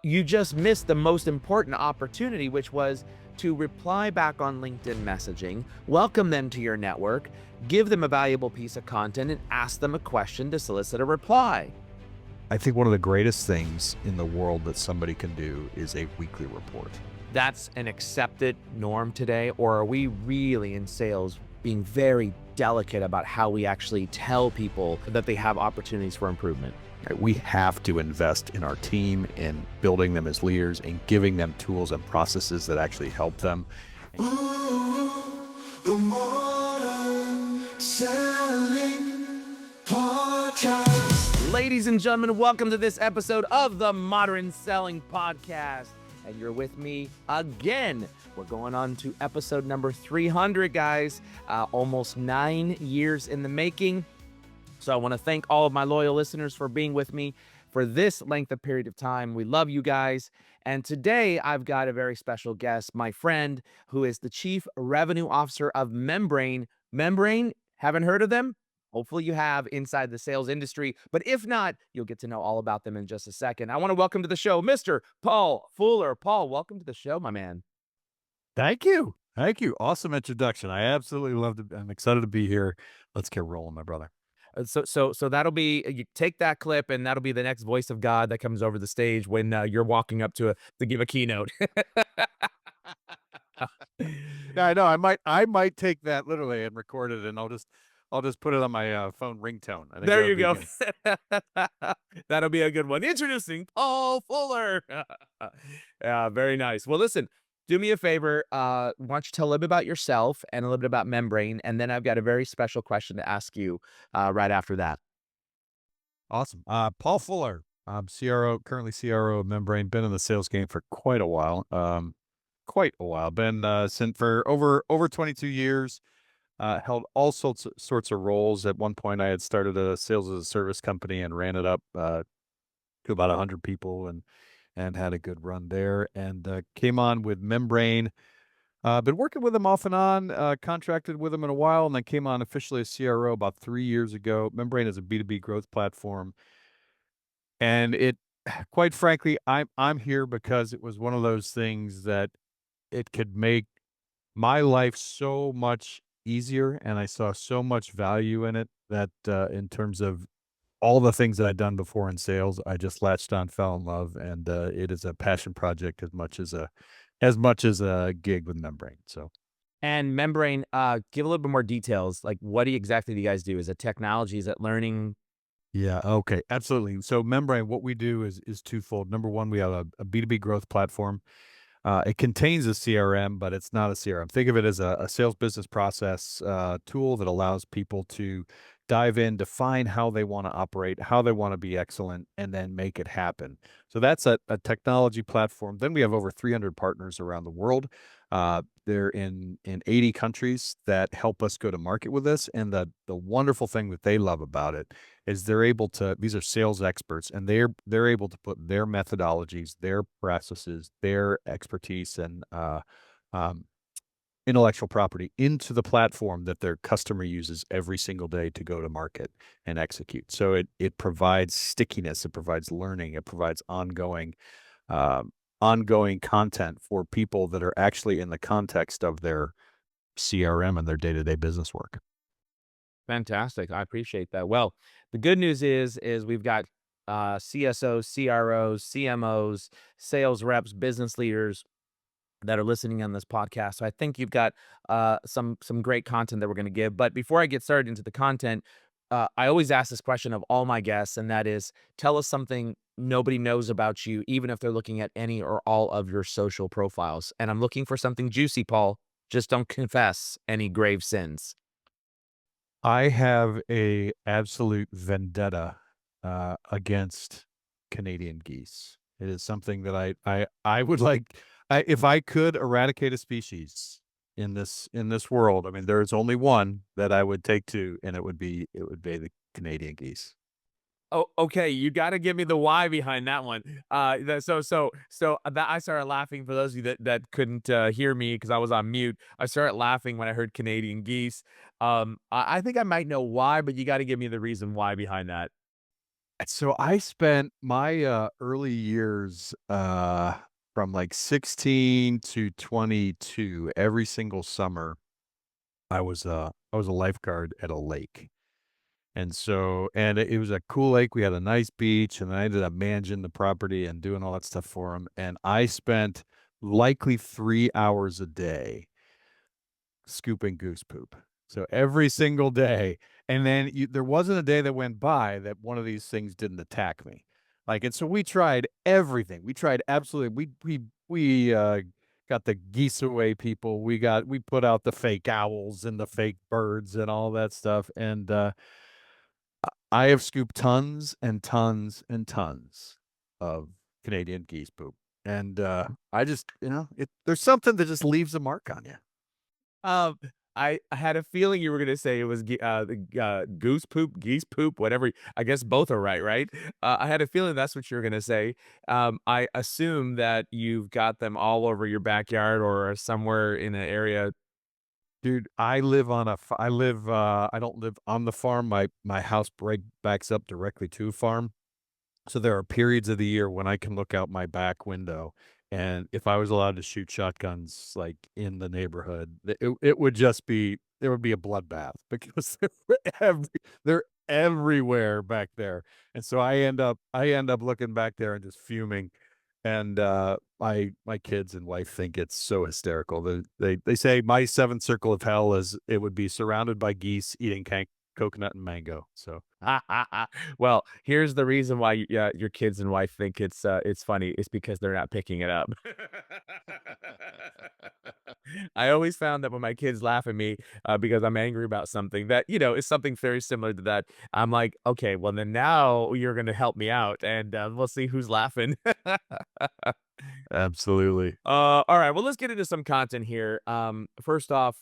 You just missed the most important opportunity, which was to reply back on LinkedIn messaging, welcome them to your network, give them a valuable piece of content, and ask them a question to solicit a reply. I think one of the greatest things in the world that somebody can do is a weekly report. That's an accepted norm today, or are we really in sales being very delicate about how we actually tell people that they have opportunities for improvement? Right? We have to invest in our team, in building them as leaders, and giving them tools and processes that actually help them. The Modern Selling Podcast. Ladies and gentlemen, welcome to this episode of the Modern Selling Podcast. And you're with me again. We're going on to episode number 300, guys. Almost 9 years in the making. So I want to thank all of my loyal listeners for being with me for this length of period of time. We love you guys. And today I've got a very special guest, my friend, who is the Chief Revenue Officer of Membrain. Membrain, haven't heard of them? Hopefully you have inside the sales industry. But if not, you'll get to know all about them in just a second. I want to welcome to the show, Mr. Paul Fuller. Paul, welcome to the show, my man. Thank you. Thank you. Awesome introduction. I absolutely loved it. I'm excited to be here. Let's get rolling, my brother. So that'll be you take that clip, and that'll be the next voice of God that comes over the stage when you're walking up to give a keynote. Yeah, I know. I might take that literally and record it, and I'll just put it on my phone ringtone. I think There that you would be go. good. That'll be a good one. Introducing Paul Fuller. Yeah, very nice. Well, listen, do me a favor. Why don't you tell a little bit about yourself and a little bit about Membrane, and then I've got a very special question to ask you right after that. Awesome. Paul Fuller. I'm CRO, currently CRO of Membrain. Been in the sales game for quite a while. Been since for over 22 years. Held all sorts of roles. At one point, I had started a sales as a service company and ran it up to about 100 people, and had a good run there. And came on with Membrain. Been working with them off and on. Contracted with them in a while, and then came on officially as CRO about 3 years ago. Membrain is a B2B growth platform, and it, quite frankly, I'm here because it was one of those things that it could make my life so much easier, and I saw so much value in it that, in terms of all the things that I'd done before in sales, I just latched on, fell in love, and, it is a passion project as much as a gig with Membrane, so. And Membrane, give a little bit more details. Like, what exactly do you guys do? Is it technology? Is it learning? Yeah, okay, absolutely. So Membrane, what we do is twofold. Number one, we have a B2B growth platform. It contains a CRM, but it's not a CRM. Think of it as a sales business process tool that allows people to dive in, define how they want to operate, how they want to be excellent, and then make it happen. So that's a technology platform. Then we have over 300 partners around the world. They're in 80 countries that help us go to market with this. And the wonderful thing that they love about it is they're able to, these are sales experts, and they're able to put their methodologies, their processes, their expertise, and um, intellectual property into the platform that their customer uses every single day to go to market and execute. So it provides stickiness, it provides learning, it provides um, ongoing content for people that are actually in the context of their CRM and their day-to-day business work. Fantastic. I appreciate that. Well, the good news is we've got CSOs, CROs, CMOs, sales reps, business leaders that are listening on this podcast. So I think you've got some great content that we're going to give. But before I get started into the content, I always ask this question of all my guests, and that is, tell us something nobody knows about you, even if they're looking at any or all of your social profiles. And I'm looking for something juicy, Paul. Just don't confess any grave sins. I have a absolute vendetta against Canadian geese. It is something that I would like. If I could eradicate a species in this world, I mean, there's only one that I would take to, and it would be the Canadian geese. Oh, okay. You got to give me the why behind that one. That I started laughing. For those of you that couldn't hear me because I was on mute, I started laughing when I heard Canadian geese. I think I might know why, but you got to give me the reason why behind that. So I spent my early years from like 16 to 22 every single summer. I was a lifeguard at a lake. And so and it was a cool lake, we had a nice beach, and I ended up managing the property and doing all that stuff for him, and I spent likely 3 hours a day scooping goose poop. So every single day, and then there wasn't a day that went by that one of these things didn't attack me. Like, and so we tried everything. We tried absolutely we got the geese away people. We put out the fake owls and the fake birds and all that stuff, and, I have scooped tons and tons and tons of Canadian geese poop, and, I just, there's something that just leaves a mark on you. Um, I had a feeling you were gonna say it was goose poop, geese poop, whatever. I guess both are right, right? I had a feeling that's what you were gonna say. I assume that you've got them all over your backyard or somewhere in an area. Dude, I live on a f I live, I don't live on the farm, my house right backs up directly to a farm. So there are periods of the year when I can look out my back window, and if I was allowed to shoot shotguns, like, in the neighborhood, it would just be there would be a bloodbath because they're everywhere back there, and so I end up looking back there and just fuming, and, my kids and wife think it's so hysterical. They say my 7th circle of hell is it would be surrounded by geese eating coconut and mango, so Well, here's the reason why yeah, your kids and wife think it's funny. It's because they're not picking it up. I always found that when my kids laugh at me because I'm angry about something that is something very similar to that. I'm like, okay, well then now you're gonna help me out, and we'll see who's laughing. absolutely. All right. Well, let's get into some content here. First off,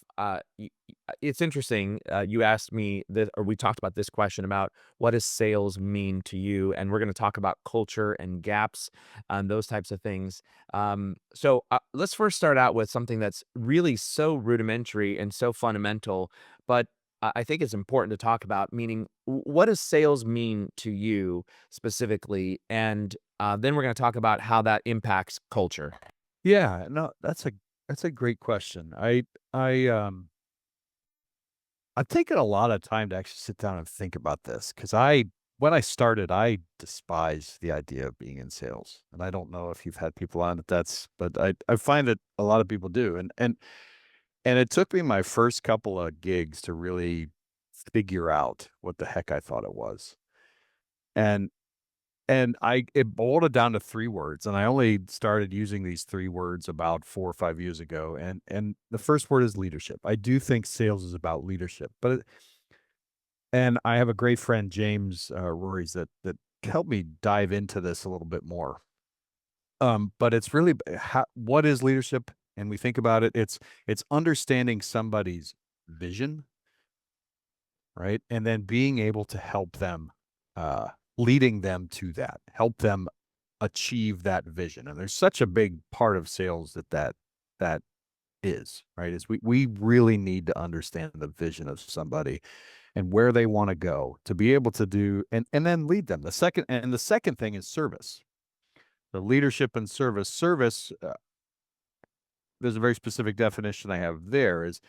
it's interesting. You asked me that, or we talked about this question about what does sales mean to you, and we're going to talk about culture and gaps and those types of things. So let's first start out with something that's really so rudimentary and so fundamental, but I think it's important to talk about. Meaning, what does sales mean to you specifically, and then we're going to talk about how that impacts culture. Yeah, no, that's a great question. I've taken a lot of time to actually sit down and think about this because when I started, I despised the idea of being in sales, and I don't know if you've had people on but I find that a lot of people do, and it took me my first couple of gigs to really figure out what the heck I thought it was, and it boiled it down to 3 words, and I only started using these 3 words about 4 or 5 years ago, and the first word is leadership. I do think sales is about leadership, and I have a great friend, James, Rories, that helped me dive into this a little bit more. But it's really what is leadership? And we think about it, it's understanding somebody's vision, right? And then being able to help them, leading them to that, help them achieve that vision. And there's such a big part of sales that is, right? Is we really need to understand the vision of somebody and where they want to go to be able to do and then lead them. The second thing is service. The leadership and service. Service, there's a very specific definition I have there is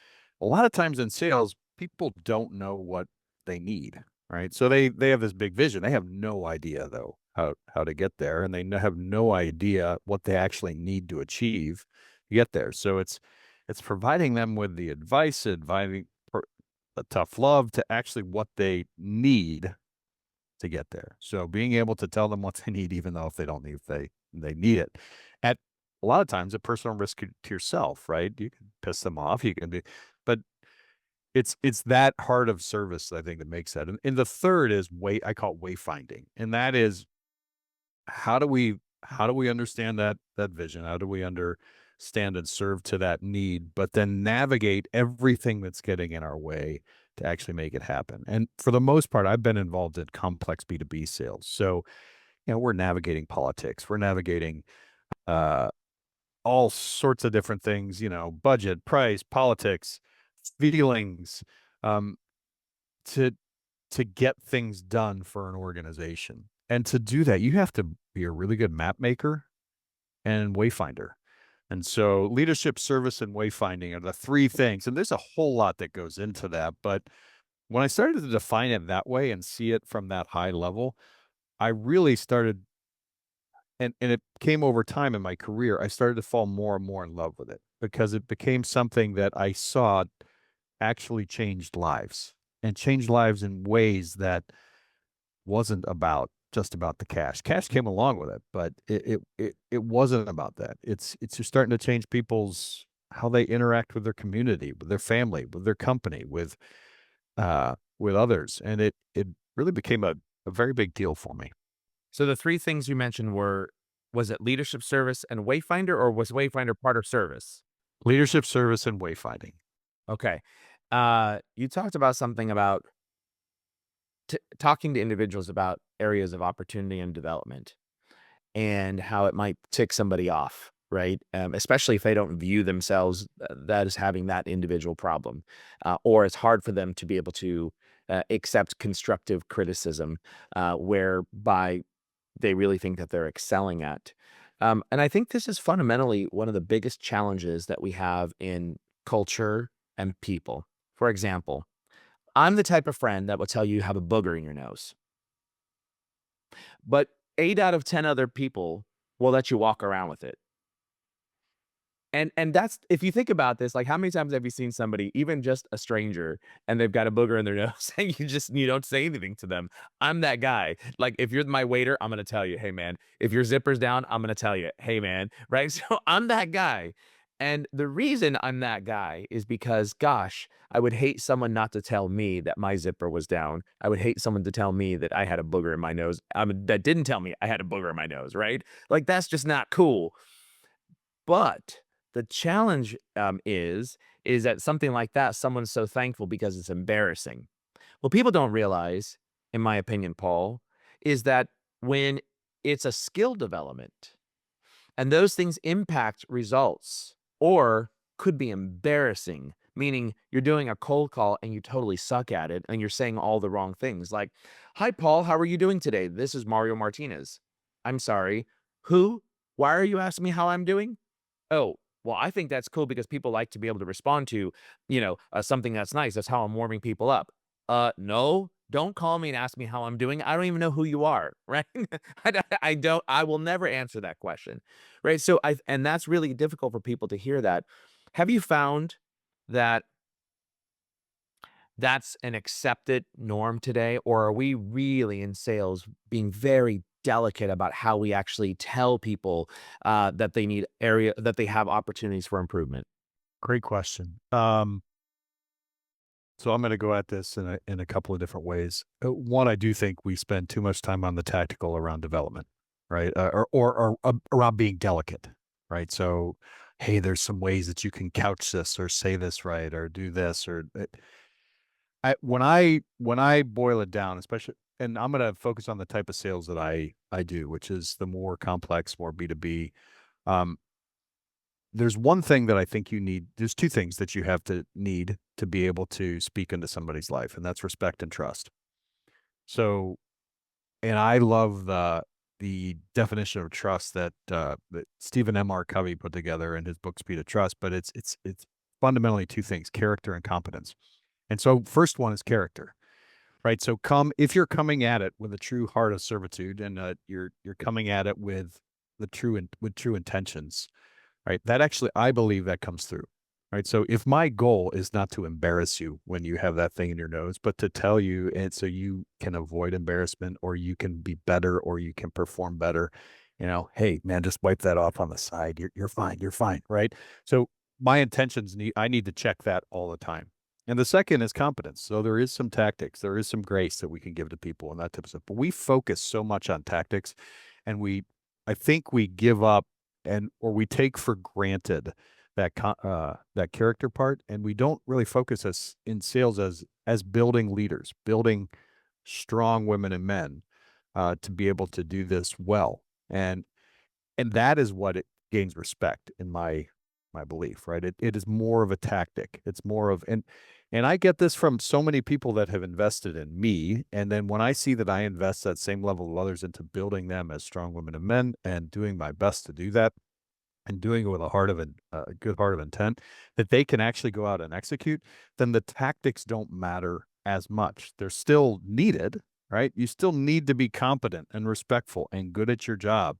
a lot of times in sales, people don't know what they need, right? So they have this big vision. They have no idea though how to get there, and they have no idea what they actually need to achieve to get there. So it's providing them with the advice, advising the tough love to actually what they need to get there. So being able to tell them what they need, even though if they don't need if they need it, at a lot of times a personal risk to yourself, right? You can piss them off, you can be, but it's that heart of service I think that makes that. And the third is I call it wayfinding, and that is how do we understand that vision? How do we understand and serve to that need, but then navigate everything that's getting in our way to actually make it happen? And for the most part, I've been involved in complex B2B sales. So, we're navigating politics, we're navigating uh all sorts of different things, budget, price, politics, feelings, um, to get things done for an organization. And to do that, you have to be a really good map maker and wayfinder. And so leadership, service, and wayfinding are the three things. And there's a whole lot that goes into that. But when I started to define it that way and see it from that high level, I really started, and it came over time in my career, I started to fall more and more in love with it because it became something that I saw actually changed lives and changed lives in ways that wasn't about just about the cash. Cash came along with it, but it wasn't about that. It's just starting to change people's how they interact with their community, with their family, with their company, with others. And it really became a very big deal for me. So the three things you mentioned were, was it leadership, service, and wayfinder, or was wayfinder part of service? Leadership, service, and wayfinding. Okay. You talked about something about talking to individuals about areas of opportunity and development and how it might tick somebody off, right? Especially if they don't view themselves that as having that individual problem, or it's hard for them to be able to accept constructive criticism, whereby they really think that they're excelling at. And I think this is fundamentally one of the biggest challenges that we have in culture and people. For example, I'm the type of friend that will tell you have a booger in your nose, but 8 out of 10 other people will let you walk around with it. And that's, if you think about this, like, how many times have you seen somebody, even just a stranger, and they've got a booger in their nose and you don't say anything to them? I'm that guy. Like, if you're my waiter, I'm gonna tell you, "Hey, man." If your zipper's down, I'm gonna tell you, "Hey, man." Right? So I'm that guy. And the reason I'm that guy is because, gosh, I would hate someone not to tell me that my zipper was down. I would hate someone to tell me that I had a booger in my nose. That didn't tell me I had a booger in my nose, right? Like, that's just not cool. But the challenge, is that something like that, someone's so thankful because it's embarrassing. What people don't realize, in my opinion, Paul, is that when it's a skill development and those things impact results or could be embarrassing, meaning you're doing a cold call and you totally suck at it and you're saying all the wrong things. Like, "Hi, Paul, how are you doing today? This is Mario Martinez." "I'm sorry. Who? Why are you asking me how I'm doing?" "Oh, well, I think that's cool because people like to be able to respond to, something that's nice. That's how I'm warming people up." No, don't call me and ask me how I'm doing. I don't even know who you are, right? I will never answer that question, right? So and that's really difficult for people to hear that. Have you found that that's an accepted norm today, or are we really in sales being very delicate about how we actually tell people that they have opportunities for improvement? Great question. So I'm going to go at this in a couple of different ways. One, I do think we spend too much time on the tactical around development, right? Or around being delicate, right? So, hey, there's some ways that you can couch this or say this right or do this or when I boil it down, especially, and I'm going to focus on the type of sales that I do, which is the more complex, more B2B. Um, there's one thing that I think you need. There's two things that you have to need to be able to speak into somebody's life, and that's respect and trust. So, and I love the definition of trust that Stephen M.R. Covey put together in his book Speed of Trust. But it's fundamentally two things: character and competence. And so, first one is character, right? So, if you're coming at it with a true heart of servitude, and you're coming at it with with true intentions, right? That actually, I believe that comes through, right? So if my goal is not to embarrass you when you have that thing in your nose, but to tell you, and so you can avoid embarrassment or you can be better or you can perform better, hey man, just wipe that off on the side. You're fine. You're fine. Right. So my I need to check that all the time. And the second is competence. So there is some tactics, there is some grace that we can give to people and that type of stuff. But we focus so much on tactics and I think we give up or we take for granted that character part, and we don't really focus us in sales as building leaders, building strong women and men to be able to do this well, and that is what it gains respect in my my belief, right? It is more of a tactic. It's more of, and I get this from so many people that have invested in me. And then when I see that I invest that same level of others into building them as strong women and men and doing my best to do that and doing it with a good heart of intent, that they can actually go out and execute, then the tactics don't matter as much. They're still needed, right? You still need to be competent and respectful and good at your job.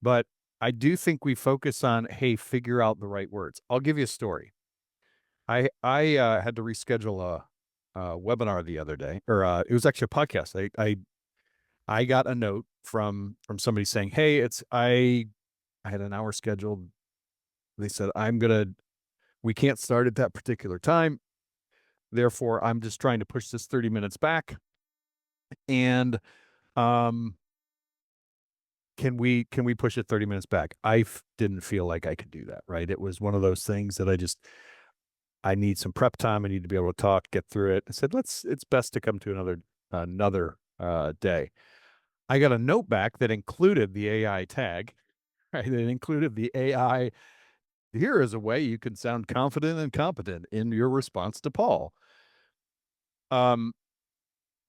But I do think we focus on, hey, figure out the right words. I'll give you a story. I had to reschedule a webinar the other day, or it was actually a podcast. I got a note from somebody saying, hey, I had an hour scheduled. They said, we can't start at that particular time. Therefore, I'm just trying to push this 30 minutes back. And um, can we push it 30 minutes back? Didn't feel like I could do that, right? It was one of those things that I need some prep time. I need to be able to talk, get through it. I said, it's best to come to another day. I got a note back that included the AI tag, right? It included the AI. Here is a way you can sound confident and competent in your response to Paul.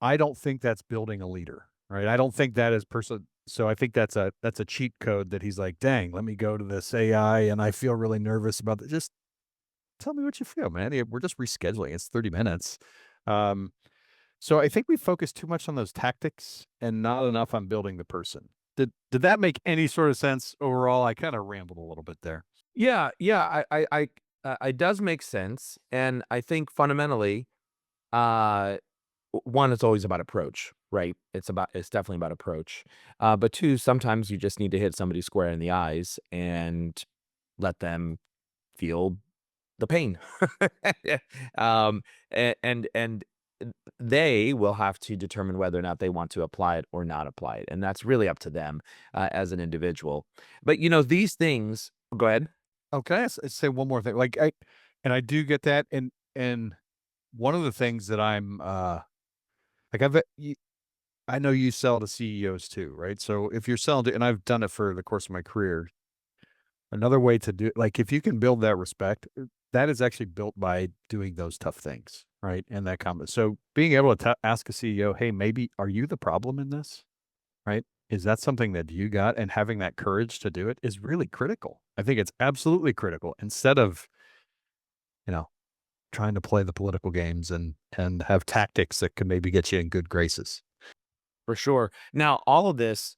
I don't think that's building a leader, right? I don't think that is person. So I think that's a cheat code that he's like, dang, let me go to this AI and I feel really nervous about it. Just tell me what you feel, man. We're just rescheduling. It's 30 minutes. So I think we focus too much on those tactics and not enough on building the person. Did that make any sort of sense overall? I kind of rambled a little bit there. Yeah, it does make sense, and I think fundamentally, uh, one, it's always about approach, right? It's definitely about approach. But two, sometimes you just need to hit somebody square in the eyes and let them feel the pain. um, and they will have to determine whether or not they want to apply it or not apply it, and that's really up to them as an individual. But these things. Go ahead. Oh, can I say one more thing? Like I do get that, and one of the things that I'm like I know you sell to CEOs too, right? So if you're selling to, and I've done it for the course of my career, another way to do, like, if you can build that respect, that is actually built by doing those tough things, right? And that comment. So being able to ask a CEO, hey, maybe are you the problem in this, right? Is that something that you got? And having that courage to do it is really critical. I think it's absolutely critical, instead of, trying to play the political games and have tactics that can maybe get you in good graces. For sure. Now, all of this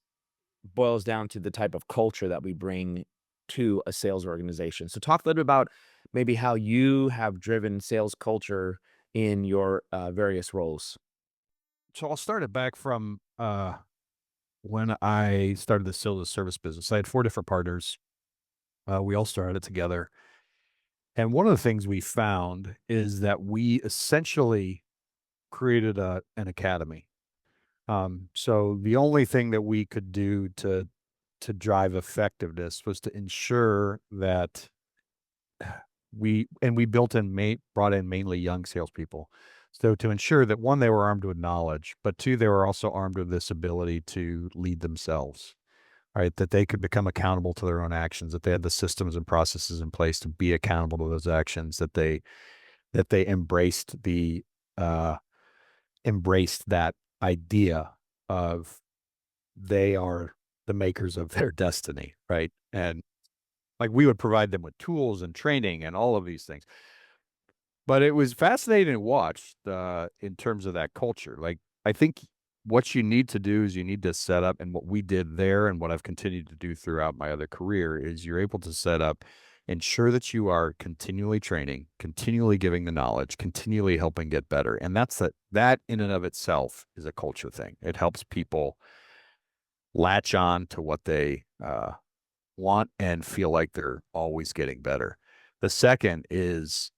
boils down to the type of culture that we bring to a sales organization. So talk a little bit about maybe how you have driven sales culture in your various roles. So I'll start it back from when I started the sales and service business. I had 4 different partners. We all started together. And one of the things we found is that we essentially created an academy. So the only thing that we could do to drive effectiveness was to ensure that we brought in mainly young salespeople. So to ensure that, one, they were armed with knowledge, but two, they were also armed with this ability to lead themselves, right? That they could become accountable to their own actions, that they had the systems and processes in place to be accountable to those actions, that they embraced that idea of they are the makers of their destiny, right? And like, we would provide them with tools and training and all of these things. But it was fascinating to watch in terms of that culture. Like, I think what you need to do is you need to set up, and what we did there and what I've continued to do throughout my other career is you're able to set up, ensure that you are continually training, continually giving the knowledge, continually helping get better. And that in and of itself is a culture thing. It helps people latch on to what they want and feel like they're always getting better. The second is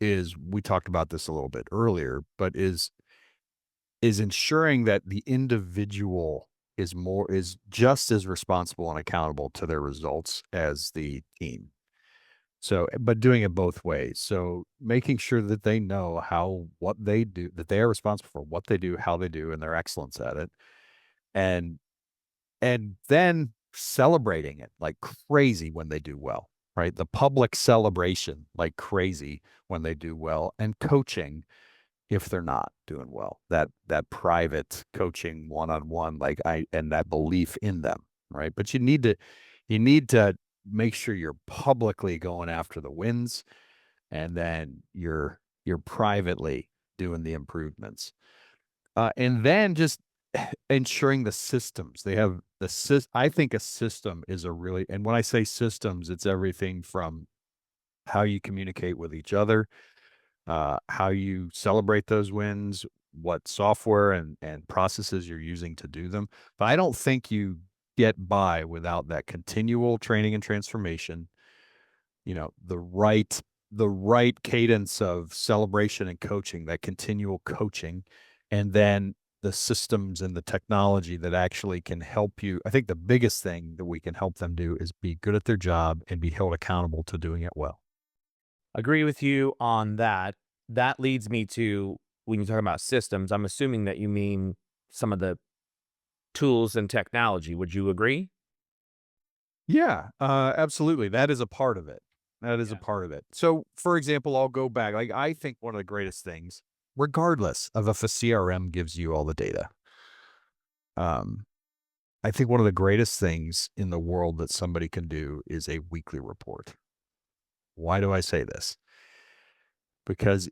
we talked about this a little bit earlier, but is ensuring that the individual is just as responsible and accountable to their results as the team. So, but doing it both ways. So making sure that they know what they do, that they are responsible for what they do, how they do, and their excellence at it. And then celebrating it like crazy when they do well, right? The public celebration like crazy when they do well, and coaching if they're not doing well. That private coaching one-on-one, like and that belief in them, right? But you need to make sure you're publicly going after the wins, and then you're privately doing the improvements. And then just ensuring the systems. They have I think a system is a really, and when I say systems, it's everything from how you communicate with each other, how you celebrate those wins, what software and processes you're using to do them. But I don't think you get by without that continual training and transformation, the right cadence of celebration and coaching, that continual coaching, and then the systems and the technology that actually can help you. I think the biggest thing that we can help them do is be good at their job and be held accountable to doing it well. Agree with you on that. That leads me to, when you talk about systems, I'm assuming that you mean some of the tools and technology. Would you agree? Yeah, absolutely. That is a part of it. That is a Yeah. part of it. So, for example, I'll go back. Like, I think one of the greatest things, regardless of if a CRM gives you all the data, um, I think one of the greatest things in the world that somebody can do is a weekly report. Why do I say this? Because,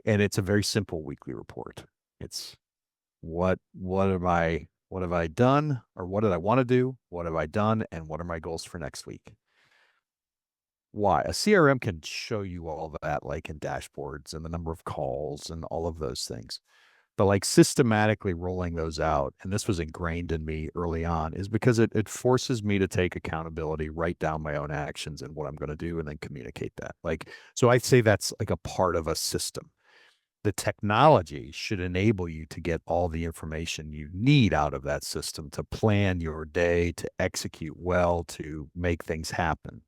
and it's a very simple weekly report. It's what have I done, or what did I want to do? What have I done, and what are my goals for next week? Why? A CRM can show you all that, like in dashboards and the number of calls and all of those things. But like systematically rolling those out, and this was ingrained in me early on, is because it forces me to take accountability, write down my own actions and what I'm going to do, and then communicate that. Like, so I'd say that's like a part of a system. The technology should enable you to get all the information you need out of that system to plan your day, to execute well, to make things happen.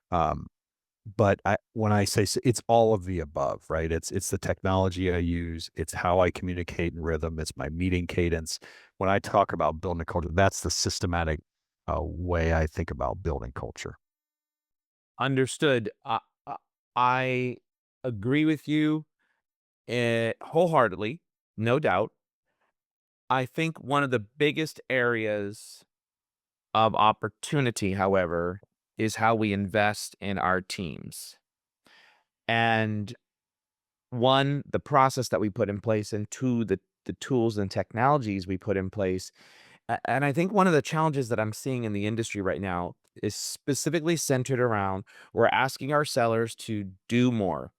Um, but when I say it's all of the above, right? It's the technology I use, it's how I communicate in rhythm, it's my meeting cadence. When I talk about building a culture, that's the systematic way I think about building culture. Understood. I agree with you wholeheartedly, no doubt. I think one of the biggest areas of opportunity, however, is how we invest in our teams. And one, the process that we put in place, and two, the tools and technologies we put in place. And I think one of the challenges that I'm seeing in the industry right now is specifically centered around, we're asking our sellers to do more,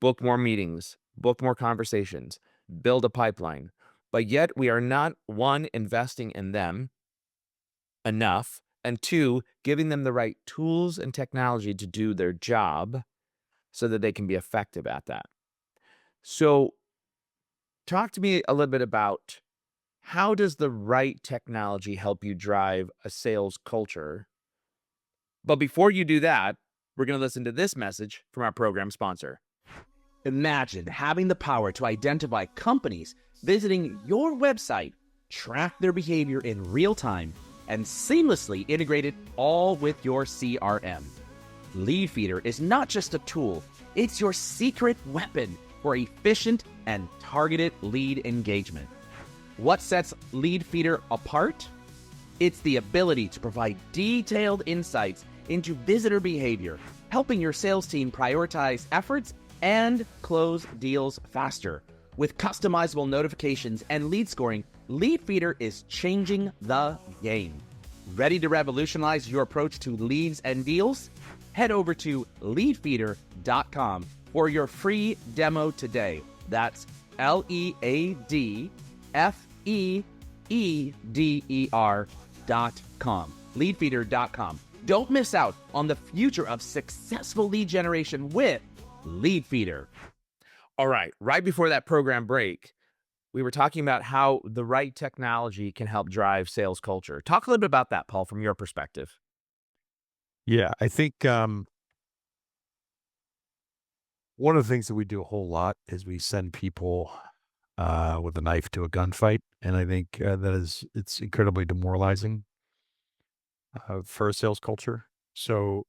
book more meetings, book more conversations, build a pipeline. But yet we are not, one, investing in them enough, and two, giving them the right tools and technology to do their job so that they can be effective at that. So, talk to me a little bit about, how does the right technology help you drive a sales culture? But before you do that, we're going to listen to this message from our program sponsor. Imagine having the power to identify companies visiting your website, track their behavior in real time, and seamlessly integrate it all with your CRM. Leadfeeder is not just a tool, it's your secret weapon for efficient and targeted lead engagement. What sets Leadfeeder apart? It's the ability to provide detailed insights into visitor behavior, helping your sales team prioritize efforts and close deals faster. With customizable notifications and lead scoring, Leadfeeder is changing the game. Ready to revolutionize your approach to leads and deals? Head over to leadfeeder.com for your free demo today. That's LEADFEEDER.com. Leadfeeder.com. Don't miss out on the future of successful lead generation with Leadfeeder. All right, right before that program break, we were talking about how the right technology can help drive sales culture. Talk a little bit about that, Paul, from your perspective. Yeah, I think one of the things that we do a whole lot is we send people with a knife to a gunfight, and I think it's incredibly demoralizing for a sales culture. So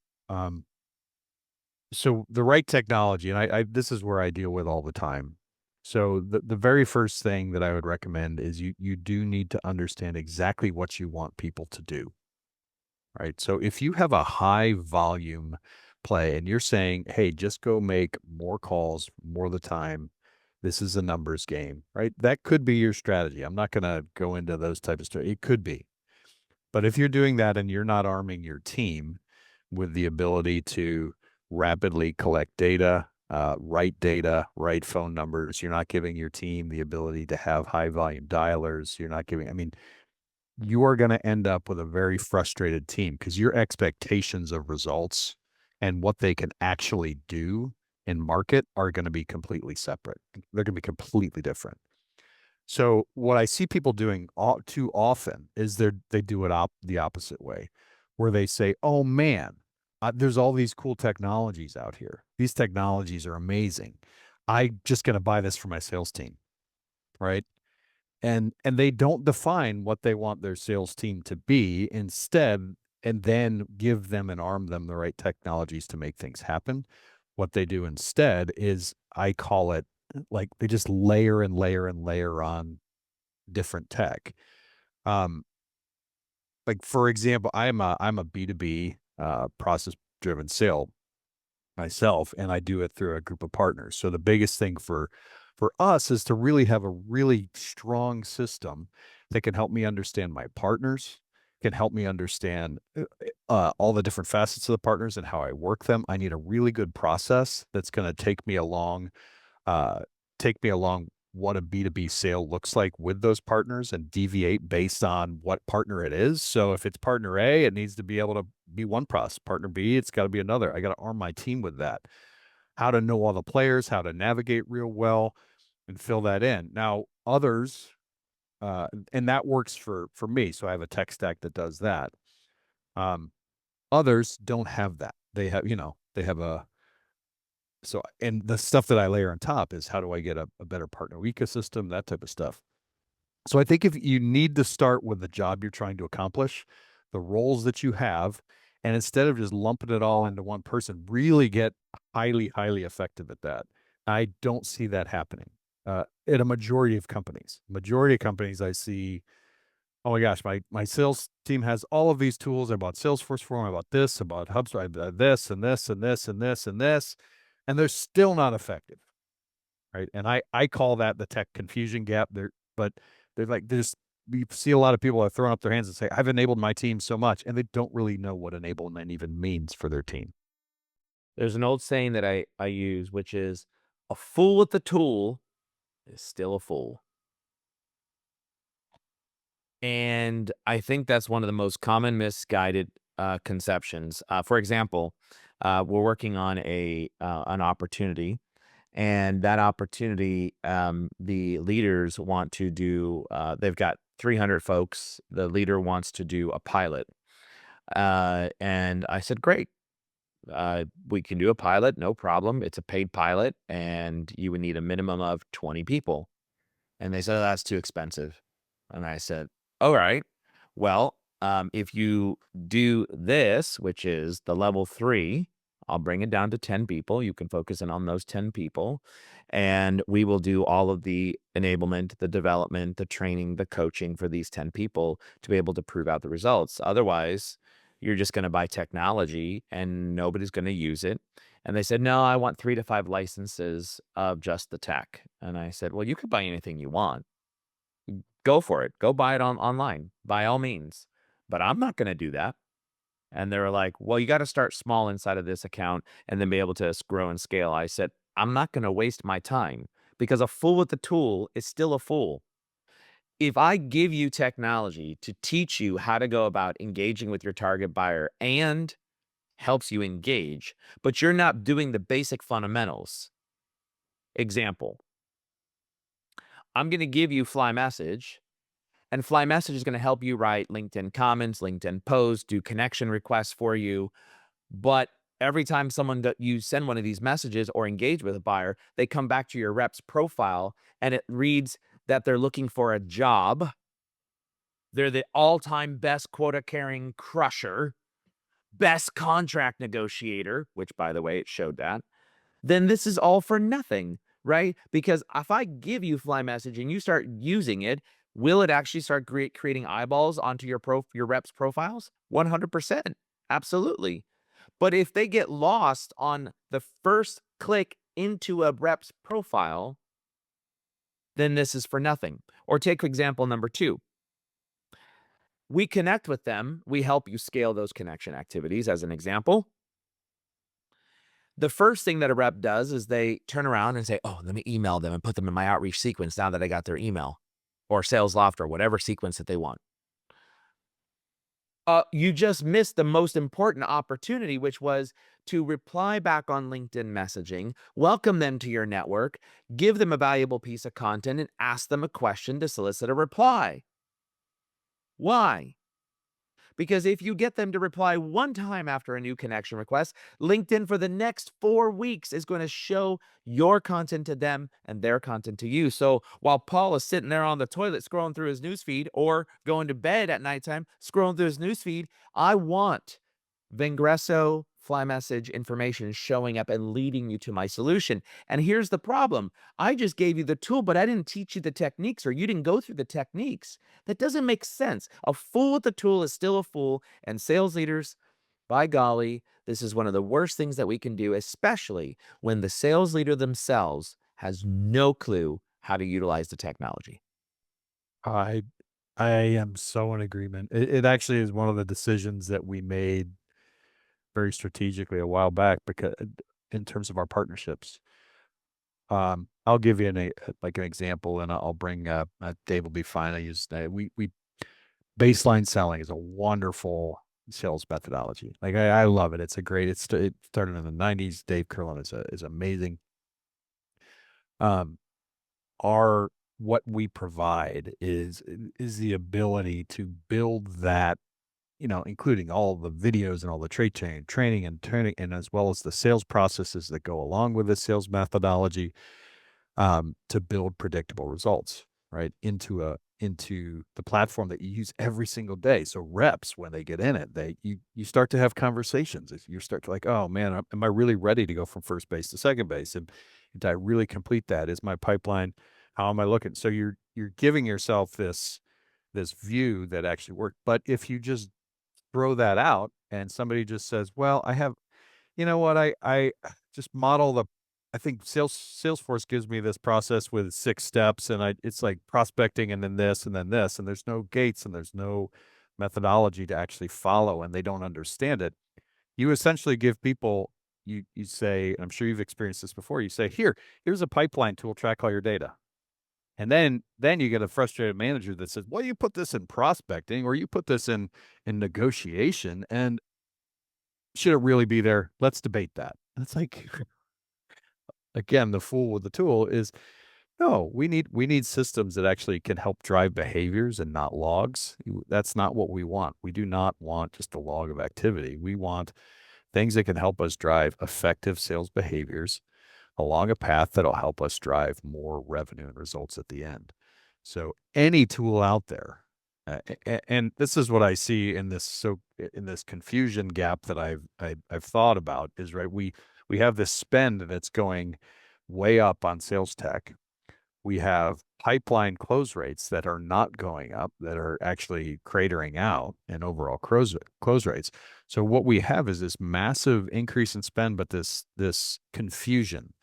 So the right technology, and I this is where I deal with all the time. So the very first thing that I would recommend is you do need to understand exactly what you want people to do, right? So if you have a high volume play and you're saying, hey, just go make more calls more of the time, this is a numbers game, right? That could be your strategy. I'm not going to go into those type of strategy. It could be. But if you're doing that and you're not arming your team with the ability to rapidly collect data, write phone numbers, you're not giving your team the ability to have high volume dialers. You're not giving, I mean, you are going to end up with a very frustrated team because your expectations of results and what they can actually do in market are going to be completely separate. They're going to be completely different. So what I see people doing too often is they do it the opposite way, where they say, "Oh man, there's all these cool technologies out here. These technologies are amazing. I'm just going to buy this for my sales team," right? And they don't define what they want their sales team to be instead, and then give them and arm them the right technologies to make things happen. What they do instead is, I call it, like, they just layer and layer and layer on different tech. Um, like for example, I'm a B2B process driven sale myself, and I do it through a group of partners. So the biggest thing for us is to really have a really strong system that can help me understand my partners, can help me understand all the different facets of the partners and how I work them. I need a really good process that's going to uh, take me along what a B2B sale looks like with those partners and deviate based on what partner it is. So if it's partner A, it needs to be able to be one process. Partner B, it's got to be another. I got to arm my team with that. How to know all the players, how to navigate real well and fill that in. Now, others, and that works for me. So I have a tech stack that does that. Um, Others don't have that. They have, they have and the stuff that I layer on top is, how do I get a better partner ecosystem, that type of stuff. So I think if you need to start with the job you're trying to accomplish, the roles that you have, and instead of just lumping it all into one person, really get highly, highly effective at that. I don't see that happening at a majority of companies. Majority of companies I see, oh my gosh, my sales team has all of these tools. I bought Salesforce for them. I bought this, I bought HubSpot, I bought this and this and this and this and this, and they're still not effective, right? And I call that the tech confusion gap. But they're like, we see a lot of people are throwing up their hands and say, I've enabled my team so much, and they don't really know what enablement even means for their team. There's an old saying that I use, which is, a fool with the tool is still a fool. And I think that's one of the most common misguided conceptions. For example, we're working on an opportunity, and that opportunity, the leaders want to do. They've got 300 folks. The leader wants to do a pilot, and I said, "Great, we can do a pilot, no problem. It's a paid pilot, and you would need a minimum of 20 people." And they said, "Oh, that's too expensive." And I said, "All right, well, if you do this, which is the level 3, I'll bring it down to 10 people. You can focus in on those 10 people, and we will do all of the enablement, the development, the training, the coaching for these 10 people to be able to prove out the results. Otherwise, you're just going to buy technology and nobody's going to use it." And they said, "No, I want 3 to 5 licenses of just the tech." And I said, "Well, you could buy anything you want. Go for it. Go buy it online, by all means. But I'm not going to do that." And they were like, "Well, you got to start small inside of this account and then be able to grow and scale." I said, "I'm not going to waste my time, because a fool with the tool is still a fool. If I give you technology to teach you how to go about engaging with your target buyer and helps you engage, but you're not doing the basic fundamentals." Example, I'm going to give you Fly Message, and Fly Message is going to help you write LinkedIn comments, LinkedIn posts, do connection requests for you. But every time you send one of these messages or engage with a buyer, they come back to your rep's profile and it reads that they're looking for a job. They're the all-time best quota-carrying crusher, best contract negotiator, which by the way, it showed that, then this is all for nothing, right? Because if I give you Fly Message and you start using it, will it actually start creating eyeballs onto your reps' profiles? 100%. Absolutely. But if they get lost on the first click into a rep's profile, then this is for nothing. Or take example number 2. We connect with them. We help you scale those connection activities as an example. The first thing that a rep does is they turn around and say, oh, let me email them and put them in my outreach sequence now that I got their email, or Sales Loft, or whatever sequence that they want. You just missed the most important opportunity, which was to reply back on LinkedIn messaging, welcome them to your network, give them a valuable piece of content, and ask them a question to solicit a reply. Why? Because if you get them to reply one time after a new connection request, LinkedIn for the next 4 weeks is going to show your content to them and their content to you. So while Paul is sitting there on the toilet scrolling through his newsfeed, or going to bed at nighttime scrolling through his newsfeed, I want Vingresso Fly Message information showing up and leading you to my solution. And here's the problem. I just gave you the tool, but I didn't teach you the techniques, or you didn't go through the techniques. That doesn't make sense. A fool with the tool is still a fool. And sales leaders, by golly, this is one of the worst things that we can do, especially when the sales leader themselves has no clue how to utilize the technology. I I am so in agreement. It actually is one of the decisions that we made very strategically a while back, because in terms of our partnerships. I'll give you like an example, and I'll bring Dave will be fine. I use we baseline selling is a wonderful sales methodology. Like I love it. It's a great. It started in the '90s. Dave Curlin is amazing. Our what we provide is the ability to build that, including all the videos and all the training and turning, and as well as the sales processes that go along with the sales methodology, to build predictable results, right? Into the platform that you use every single day. So reps, when they get in it, you start to have conversations. You start to like, oh man, am I really ready to go from first base to second base? And did I really complete that? Is my pipeline? How am I looking? So you're giving yourself this view that actually worked. But if you just throw that out and somebody just says, well, I have, you know what, I just model the, I think Salesforce gives me this process with 6 steps, and it's like prospecting and then this and then this, and there's no gates and there's no methodology to actually follow, and they don't understand it. You essentially give people, you say, I'm sure you've experienced this before, you say, here's a pipeline tool, track all your data. And then you get a frustrated manager that says, well, you put this in prospecting, or you put this in negotiation, and should it really be there? Let's debate that. And it's like, again, the fool with the tool is, no, we need systems that actually can help drive behaviors and not logs. That's not what we want. We do not want just a log of activity. We want things that can help us drive effective sales behaviors along a path that'll help us drive more revenue and results at the end. So any tool out there, and this is what I see in this confusion gap that I've thought about is, right, we have this spend that's going way up on sales tech. We have pipeline close rates that are not going up, that are actually cratering out in overall close rates. So what we have is this massive increase in spend, but this confusion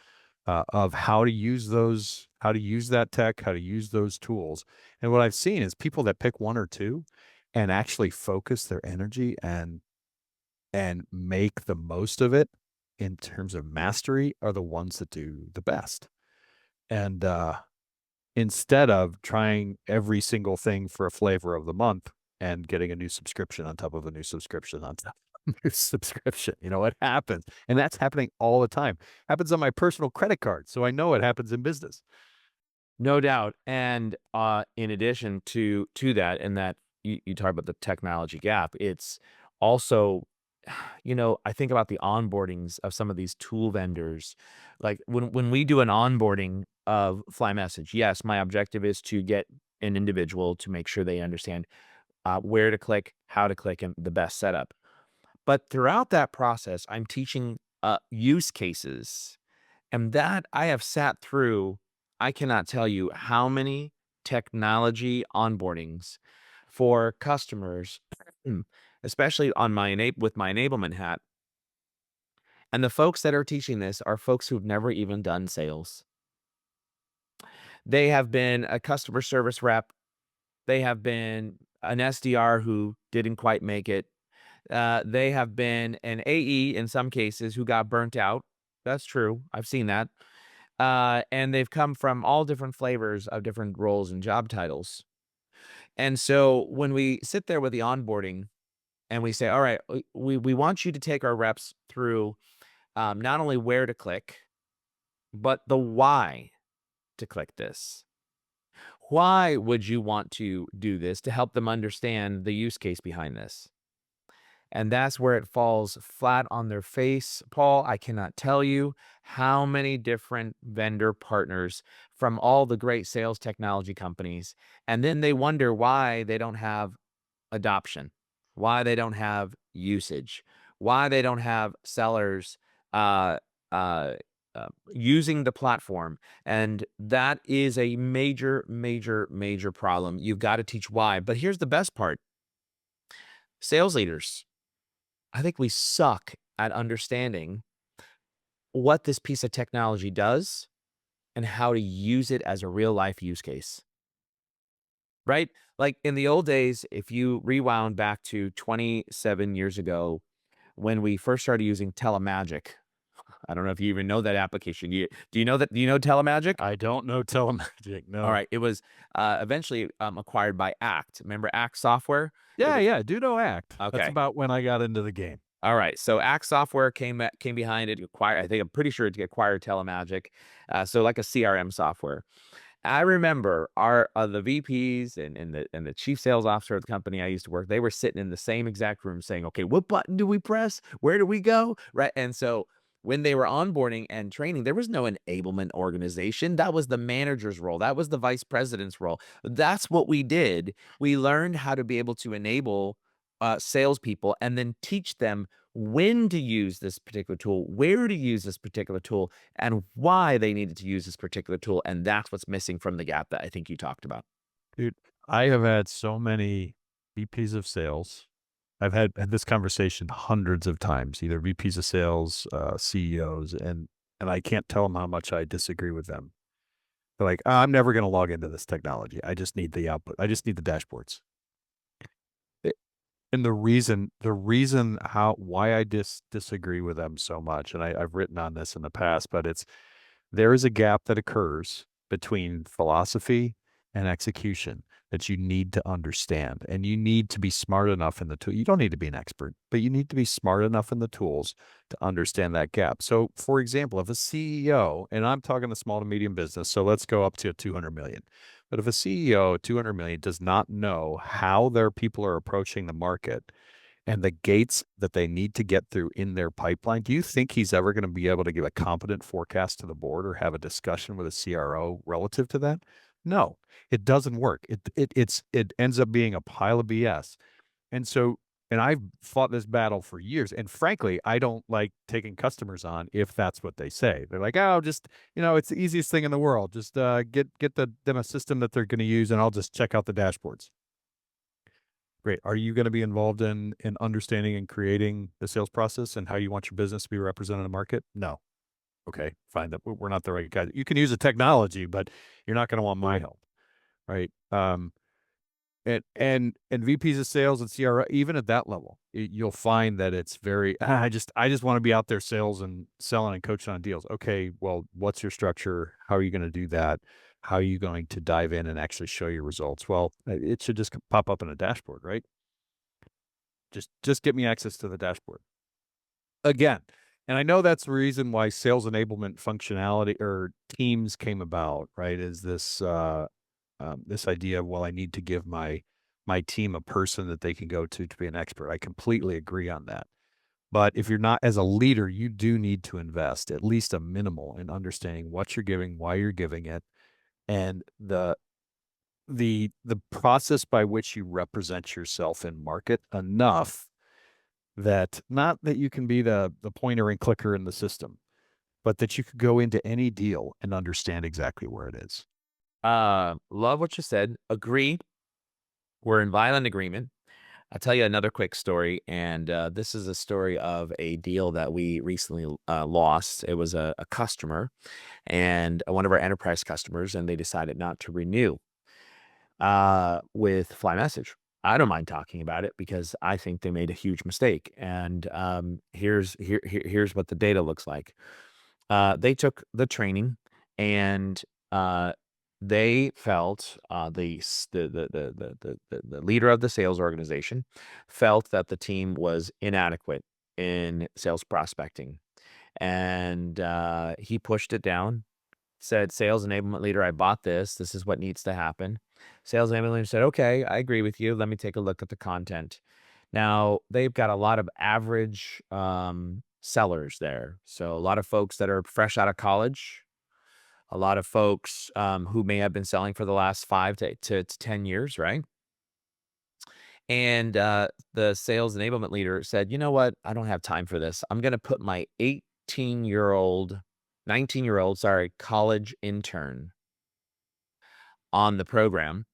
of how to use that tech, how to use those tools. And what I've seen is people that pick one or two and actually focus their energy and make the most of it in terms of mastery are the ones that do the best. And instead of trying every single thing for a flavor of the month and getting a new subscription on top of a new subscription on top of a new subscription, it happens. And that's happening all the time. Happens on my personal credit card. So I know it happens in business. No doubt. And in addition to that, and that you talk about the technology gap, it's also, I think about the onboardings of some of these tool vendors. Like when we do an onboarding of Fly Message, yes, my objective is to get an individual to make sure they understand where to click, how to click, and the best setup. But throughout that process, I'm teaching use cases. And that I have sat through, I cannot tell you how many technology onboardings for customers, especially on with my enablement hat. And the folks that are teaching this are folks who've never even done sales. They have been a customer service rep. They have been an SDR who didn't quite make it. They have been an AE in some cases who got burnt out. That's true. I've seen that. And they've come from all different flavors of different roles and job titles. And so when we sit there with the onboarding and we say, all right, we want you to take our reps through not only where to click, but the why to click this. Why would you want to do this to help them understand the use case behind this? And that's where it falls flat on their face. Paul, I cannot tell you how many different vendor partners from all the great sales technology companies. And then they wonder why they don't have adoption, why they don't have usage, why they don't have sellers uh, uh, using the platform. And that is a major, major, major problem. You've got to teach why. But here's the best part. Sales leaders, I think we suck at understanding what this piece of technology does and how to use it as a real life use case. Right? Like in the old days, if you rewound back to 27 years ago when we first started using Telemagic, I don't know if you even know that application. Do you know that? Do you know Telemagic? I don't know Telemagic. No. All right. It was eventually acquired by Act. Remember Act Software? Yeah, yeah. Do know Act. That's Okay. about when I got into the game. All right, so Act Software came behind it. I think I'm pretty sure it acquired Telemagic, so like a CRM software. I remember our the VPs and the chief sales officer of the company I used to work. They were sitting in the same exact room saying, "Okay, what button do we press? Where do we go?" Right, and so when they were onboarding and training, there was no enablement organization. That was the manager's role. That was the vice president's role. That's what we did. We learned how to be able to enable salespeople and then teach them when to use this particular tool, where to use this particular tool, and why they needed to use this particular tool. And that's what's missing from the gap that I think you talked about. Dude, I have had so many VPs of sales. I've had this conversation hundreds of times, either VPs of sales, CEOs, and I can't tell them how much I disagree with them. They're like, I'm never going to log into this technology. I just need the output. I just need the dashboards. And the reason why I disagree with them so much, and I've written on this in the past, but there is a gap that occurs between philosophy and execution that you need to understand, and you need to be smart enough in the tool. You don't need to be an expert, but you need to be smart enough in the tools to understand that gap. So, for example, if a CEO, and I'm talking to small to medium business, so let's go up to 200 million. But if a CEO at 200 million does not know how their people are approaching the market and the gates that they need to get through in their pipeline, do you think he's ever going to be able to give a competent forecast to the board or have a discussion with a CRO relative to that? No, it doesn't work. It ends up being a pile of BS. And so, and I've fought this battle for years. And frankly, I don't like taking customers on if that's what they say. They're like, oh, just, it's the easiest thing in the world. Just get them a system that they're going to use, and I'll just check out the dashboards. Great. Are you going to be involved in understanding and creating the sales process and how you want your business to be represented in the market? No. Okay, fine. That we're not the right guys. You can use the technology, but you're not going to want my help, right? And VPs of sales and CRO, even at that level, you'll find that it's very. I just want to be out there sales and selling and coaching on deals. Okay, well, what's your structure? How are you going to do that? How are you going to dive in and actually show your results? Well, it should just pop up in a dashboard, right? Just get me access to the dashboard. Again, and I know that's the reason why sales enablement functionality or teams came about, right? Is this this idea of, well, I need to give my team a person that they can go to be an expert. I completely agree on that. But if you're not, as a leader, you do need to invest at least a minimal in understanding what you're giving, why you're giving it, and the process by which you represent yourself in market enough that not that you can be the pointer and clicker in the system, but that you could go into any deal and understand exactly where it is. Love what you said. Agree. We're in violent agreement. I'll tell you another quick story, and this is a story of a deal that we recently lost. It was a customer and one of our enterprise customers, and they decided not to renew with Fly Message. I don't mind talking about it because I think they made a huge mistake. And here's what the data looks like. They took the training and uh, they felt the leader of the sales organization felt that the team was inadequate in sales prospecting, and he pushed it down. Said, "Sales enablement leader, I bought this. This is what needs to happen." Sales enablement leader said, "Okay, I agree with you. Let me take a look at the content." Now, they've got a lot of average sellers there. So a lot of folks that are fresh out of college, a lot of folks who may have been selling for the last 5 to 10 years, right? And the sales enablement leader said, "You know what? I don't have time for this. I'm going to put my 18-year-old, 19-year-old, sorry, college intern on the program,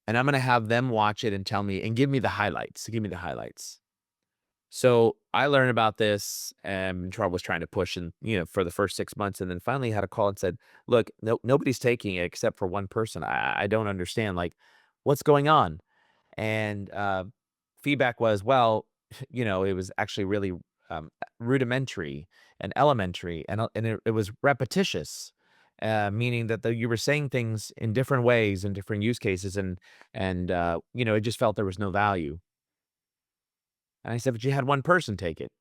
and I'm going to have them watch it and tell me and give me the highlights. Give me the highlights." So I learned about this, and Trump was trying to push, and for the first 6 months, and then finally had a call and said, "Look, nobody's taking it except for one person. I don't understand, like, what's going on?" And feedback was, well, it was actually really rudimentary and elementary, and it was repetitious, meaning that you were saying things in different ways in different use cases, and it just felt there was no value. And I said, "But you had one person take it."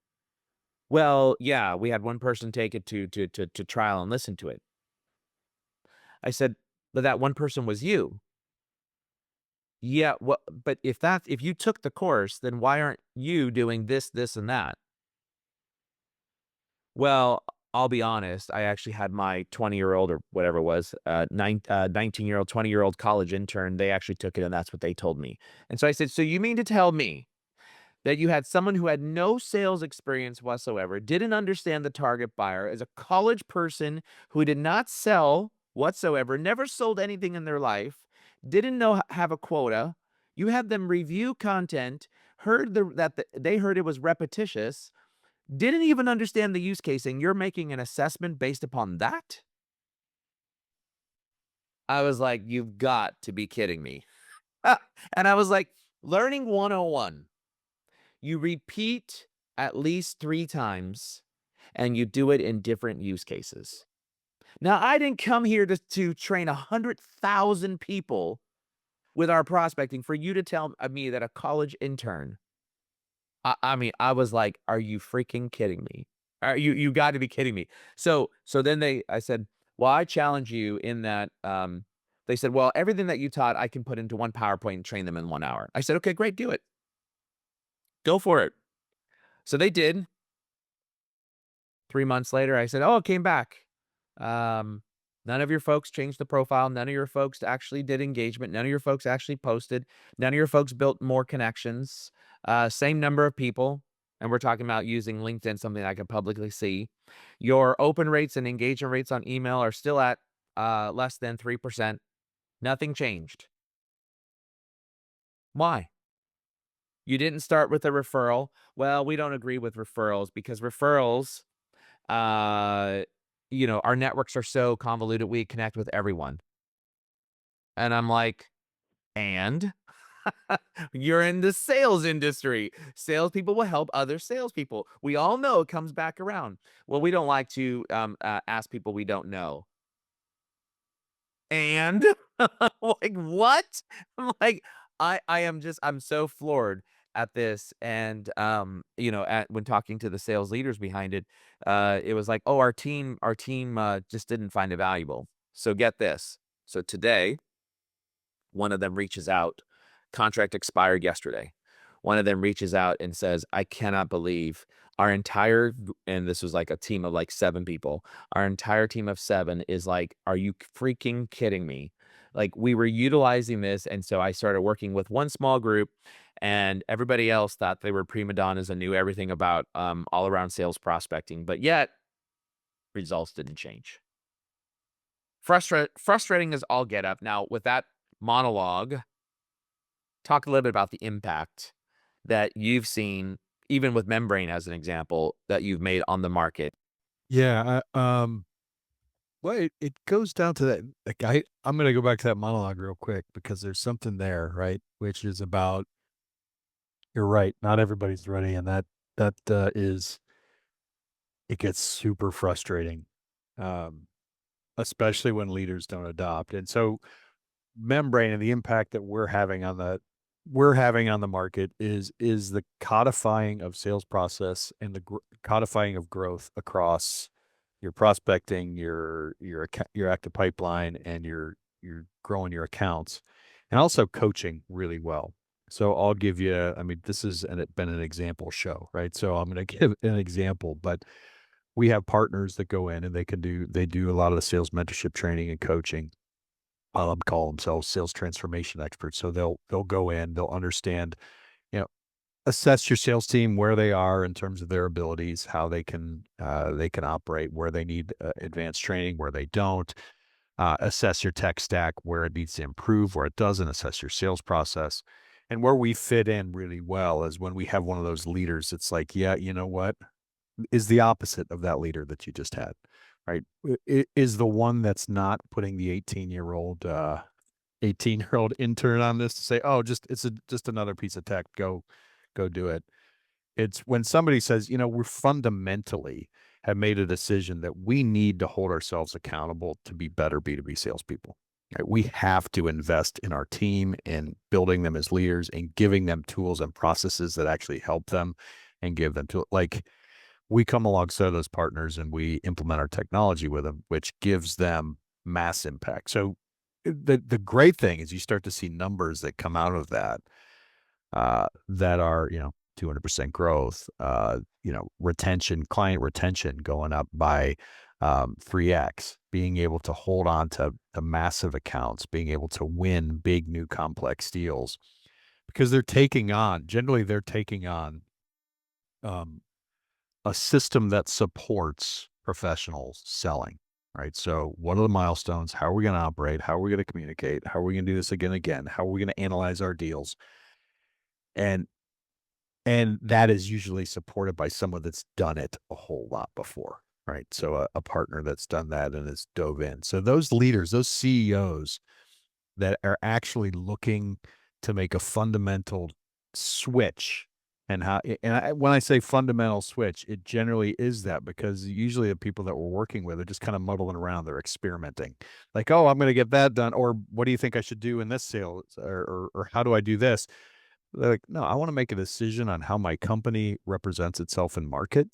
Well, yeah, we had one person take it to trial and listen to it. I said, "But that one person was you." Yeah, well, but if you took the course, then why aren't you doing this, this, and that? Well, I'll be honest, I actually had my 20-year-old or whatever it was, 19-year-old, 20-year-old college intern, they actually took it, and that's what they told me. And so I said, "So you mean to tell me that you had someone who had no sales experience whatsoever, didn't understand the target buyer, as a college person who did not sell whatsoever, never sold anything in their life, didn't know have a quota. You had them review content, they heard it was repetitious, didn't even understand the use case, and you're making an assessment based upon that?" I was like, "You've got to be kidding me." And I was like, "Learning 101. You repeat at least 3 times, and you do it in different use cases." Now, I didn't come here to train 100,000 people with our prospecting for you to tell me that a college intern. I mean, I was like, "Are you freaking kidding me? Are you got to be kidding me." So then I said, "Well, I challenge you in that." They said, "Well, everything that you taught, I can put into one PowerPoint and train them in 1 hour." I said, "Okay, great, do it. Go for it." So they did. 3 months later, I said, "Oh, it came back. Um, None of your folks changed the profile. None of your folks actually did engagement. None of your folks actually posted. None of your folks built more connections. Same number of people." And we're talking about using LinkedIn, something I can publicly see. "Your open rates and engagement rates on email are still at less than 3%. Nothing changed. Why? You didn't start with a referral. Well, we don't agree with referrals because referrals, uh, our networks are so convoluted, we connect with everyone." And I'm like, "And?" You're in the sales industry. Salespeople will help other salespeople. We all know it comes back around. Well, we don't like to ask people we don't know. And like, what? I'm like, I'm so floored at this. And when talking to the sales leaders behind it, it was like, "Oh, our team just didn't find it valuable." So get this. So today, one of them reaches out, contract expired yesterday. One of them reaches out and says, "I cannot believe our entire," and this was like a team of like 7 people. "Our entire team of 7 is like, are you freaking kidding me? like we were utilizing this. And so I started working with one small group, and everybody else thought they were prima donnas and knew everything about all around sales prospecting, but yet results didn't change. Frustrating as all get up. Now, with that monologue, talk a little bit about the impact that you've seen, even with Membrain as an example, that you've made on the market. Yeah, well, it goes down to that. Like I'm going to go back to that monologue real quick because there's something there, right? Which is about you're right. Not everybody's ready, and that is it gets super frustrating, um, especially when leaders don't adopt. And so, Membrain and the impact that we're having on the market is the codifying of sales process and the codifying of growth across your prospecting, your active pipeline, and your growing your accounts, and also coaching really well. So I'll give you, I mean, this has been an example show, right? So I'm going to give an example, but we have partners that go in and they do a lot of the sales mentorship training and coaching. Call themselves sales transformation experts. So they'll go in, they'll understand, you know, assess your sales team where they are in terms of their abilities, how they can operate, where they need advanced training, where they don't. Assess your tech stack, where it needs to improve, where it doesn't. Assess your sales process, and where we fit in really well is when we have one of those leaders. It's like, yeah, you know what, is the opposite of that leader that you just had, right? Is the one that's not putting the 18-year-old intern on this to say, oh, just another piece of tech, go do it. It's when somebody says, we're fundamentally have made a decision that we need to hold ourselves accountable to be better B2B salespeople. Right? We have to invest in our team and building them as leaders and giving them tools and processes that actually help them and give them to, like, we come alongside those partners and we implement our technology with them, which gives them mass impact. So the great thing is you start to see numbers that come out of that, that are, 200% growth, retention, client retention going up by 3x, being able to hold on to the massive accounts, being able to win big new complex deals because generally they're taking on a system that supports professional selling, right? So what are the milestones? How are we going to operate? How are we going to communicate? How are we going to do this again and again? How are we going to analyze our deals? And that is usually supported by someone that's done it a whole lot before, right? So a partner that's done that and has dove in. So those leaders, those CEOs that are actually looking to make a fundamental switch, and when I say fundamental switch, it generally is that because usually the people that we're working with are just kind of muddling around. They're experimenting, like, oh, I'm going to get that done, or what do you think I should do in this sale, or how do I do this? They're like, no, I want to make a decision on how my company represents itself in market.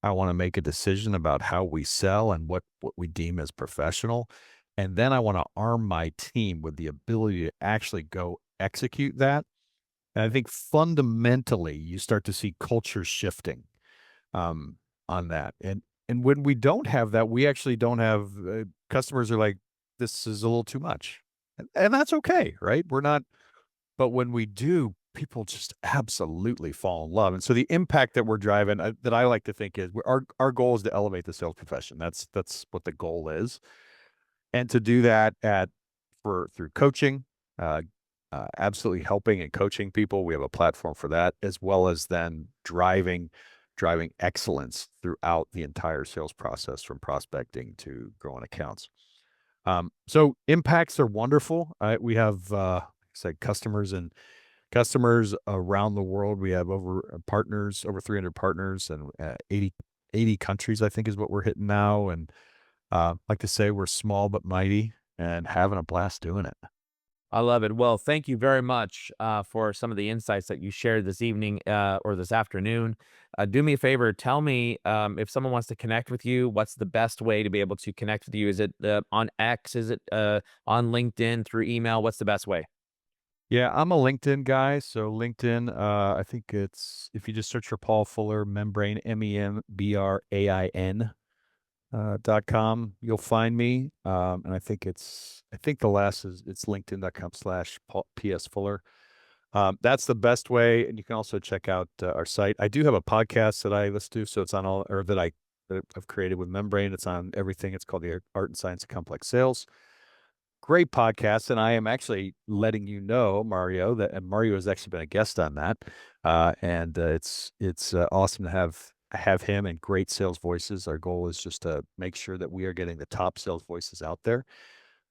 I want to make a decision about how we sell and what we deem as professional. And then I want to arm my team with the ability to actually go execute that. And I think fundamentally you start to see culture shifting on that. And when we don't have that, we actually don't have customers are like, this is a little too much. And that's okay, right? We're not, but when we do, people just absolutely fall in love. And so the impact that we're driving, that I like to think is our goal is to elevate the sales profession. That's what the goal is. And to do that through coaching, absolutely helping and coaching people. We have a platform for that, as well as then driving excellence throughout the entire sales process from prospecting to growing accounts. So impacts are wonderful. We have, like I said, customers around the world. We have over 300 partners, and 80 countries, I think, is what we're hitting now. And like to say, we're small but mighty and having a blast doing it. I love it. Well, thank you very much for some of the insights that you shared this evening or this afternoon. Do me a favor, tell me if someone wants to connect with you, what's the best way to be able to connect with you? Is it on X? Is it on LinkedIn, through email? What's the best way? Yeah, I'm a LinkedIn guy. So LinkedIn, I think it's, if you just search for Paul Fuller, Membrain, Membrain. .com. You'll find me. And I think the last it's linkedin.com/PS Fuller. That's the best way. And you can also check out our site. I do have a podcast that I listen to. So it's on that I've created with Membrain. It's on everything. It's called the Art and Science of Complex Sales. Great podcast. And I am actually letting you know, Mario, and Mario has actually been a guest on that. And it's awesome to have him and great sales voices. Our goal is just to make sure that we are getting the top sales voices out there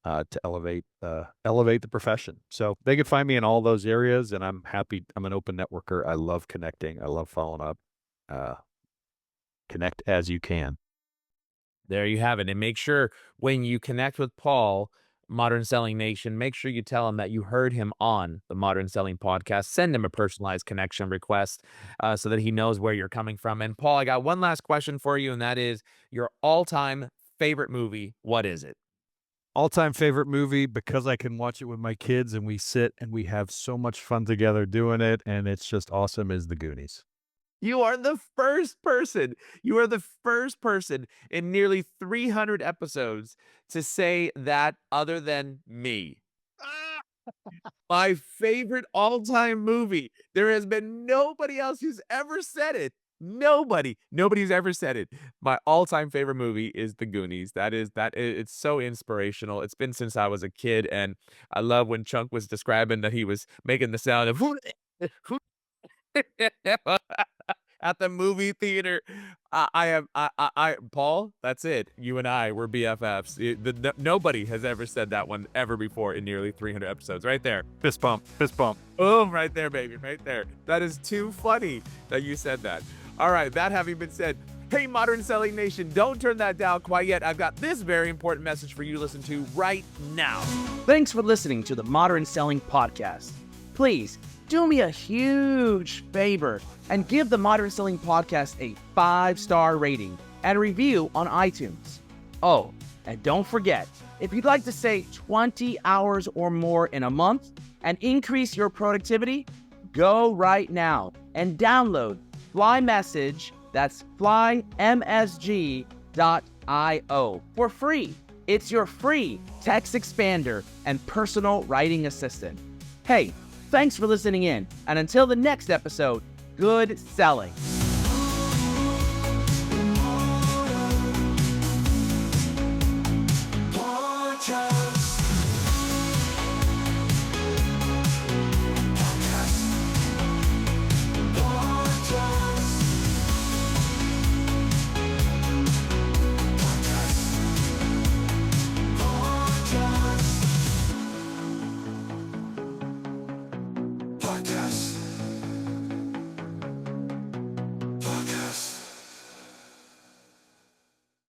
to elevate the profession. So they can find me in all those areas, and I'm happy. I'm an open networker. I love connecting. I love following up. Connect as you can. There you have it. And make sure when you connect with Paul, Modern Selling Nation, make sure you tell him that you heard him on the Modern Selling podcast. Send him a personalized connection request so that he knows where you're coming from. And Paul, I got one last question for you, and that is your all-time favorite movie. What is it? All-time favorite movie, because I can watch it with my kids and we sit and we have so much fun together doing it, and it's just awesome, is The Goonies. You are the first person. You are the first person in nearly 300 episodes to say that other than me. My favorite all-time movie. There has been nobody else who's ever said it. Nobody's ever said it. My all-time favorite movie is The Goonies. It's so inspirational. It's been since I was a kid, and I love when Chunk was describing that he was making the sound of at the movie theater. Paul, that's it. You and I, we're BFFs. Nobody has ever said that one ever before in nearly 300 episodes. Right there. Fist bump. Boom, right there, baby, right there. That is too funny that you said that. All right, that having been said, hey, Modern Selling Nation, don't turn that down quite yet. I've got this very important message for you to listen to right now. Thanks for listening to the Modern Selling Podcast. Please do me a huge favor and give the Modern Selling Podcast a 5-star rating and review on iTunes. Oh, and don't forget, if you'd like to save 20 hours or more in a month and increase your productivity, go right now and download Fly Message, that's flymsg.io, for free. It's your free text expander and personal writing assistant. Hey, thanks for listening in, and until the next episode, good selling.